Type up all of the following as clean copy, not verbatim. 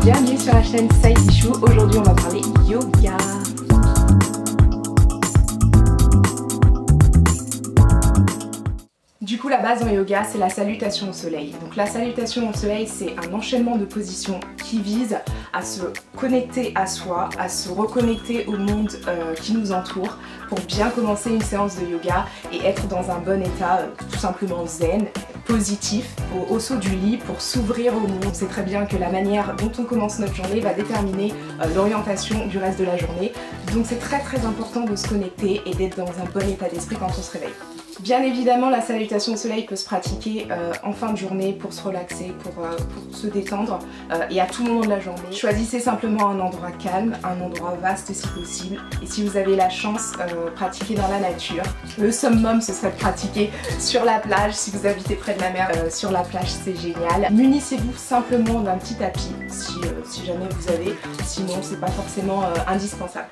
Bienvenue sur la chaîne Side Issue. Aujourd'hui on va parler yoga. Du coup la base en yoga c'est la salutation au soleil. Donc la salutation au soleil c'est un enchaînement de positions qui vise à se connecter à soi, à se reconnecter au monde qui nous entoure pour bien commencer une séance de yoga et être dans un bon état tout simplement zen, positif, au saut du lit pour s'ouvrir au monde. On sait très bien que la manière dont on commence notre journée va déterminer l'orientation du reste de la journée. Donc c'est très important de se connecter et d'être dans un bon état d'esprit quand on se réveille. Bien évidemment, la salutation au soleil peut se pratiquer en fin de journée pour se relaxer, pour se détendre et à tout moment de la journée. Choisissez simplement un endroit calme, un endroit vaste si possible. Et si vous avez la chance, pratiquer dans la nature. Le summum, ce serait de pratiquer sur la plage. Si vous habitez près de la mer, sur la plage, c'est génial. Munissez-vous simplement d'un petit tapis si jamais vous avez. Sinon, c'est pas forcément indispensable.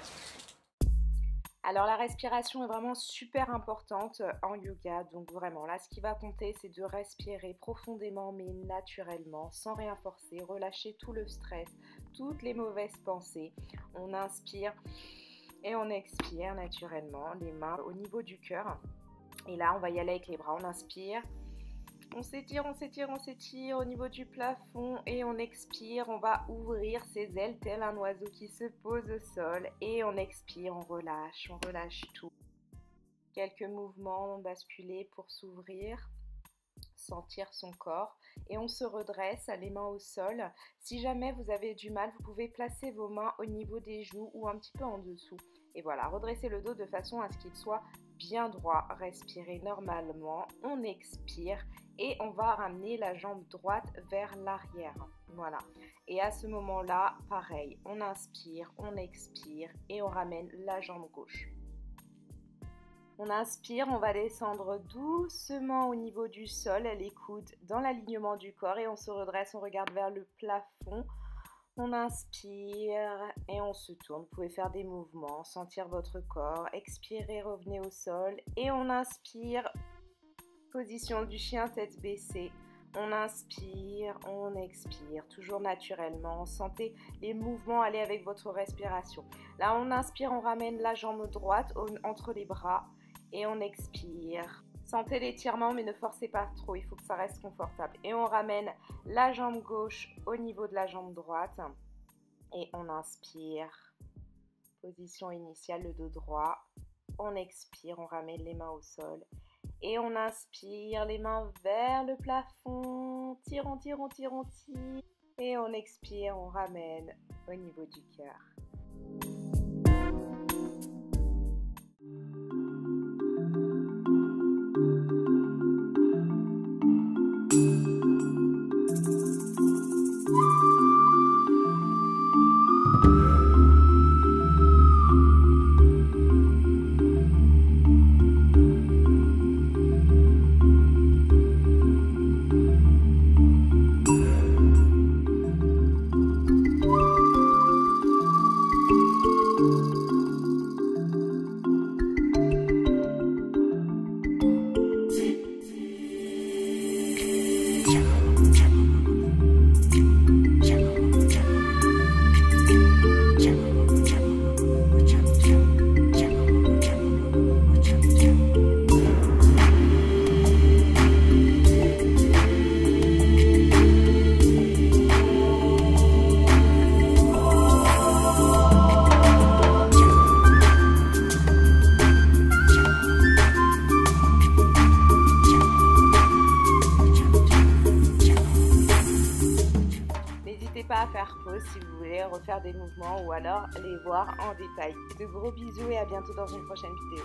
Alors la respiration est vraiment super importante en yoga, donc vraiment là ce qui va compter c'est de respirer profondément mais naturellement, sans rien forcer, relâcher tout le stress, toutes les mauvaises pensées. On inspire et on expire naturellement, les mains au niveau du cœur. Et là on va y aller avec les bras, on inspire. On s'étire au niveau du plafond et on expire, on va ouvrir ses ailes tel un oiseau qui se pose au sol et on expire, on relâche tout. Quelques mouvements basculés pour s'ouvrir, sentir son corps et on se redresse, les mains au sol. Si jamais vous avez du mal, vous pouvez placer vos mains au niveau des genoux ou un petit peu en dessous. Et voilà, redressez le dos de façon à ce qu'il soit bien droit, respirez normalement, on expire et on va ramener la jambe droite vers l'arrière, voilà. Et à ce moment-là, pareil, on inspire, on expire et on ramène la jambe gauche. On inspire, on va descendre doucement au niveau du sol, les coudes dans l'alignement du corps et on se redresse, on regarde vers le plafond. On inspire et on se tourne. Vous pouvez faire des mouvements, sentir votre corps. Expirez, revenez au sol. Et on inspire, position du chien, tête baissée. On inspire, on expire, toujours naturellement. Sentez les mouvements aller avec votre respiration. Là, on inspire, on ramène la jambe droite entre les bras et on expire. Sentez l'étirement mais ne forcez pas trop, il faut que ça reste confortable. Et on ramène la jambe gauche au niveau de la jambe droite. Et on inspire. Position initiale, le dos droit. On expire, on ramène les mains au sol. Et on inspire, les mains vers le plafond. Tire. Et on expire, on ramène au niveau du cœur. À faire pause si vous voulez refaire des mouvements ou alors les voir en détail. De gros bisous et à bientôt dans une prochaine vidéo.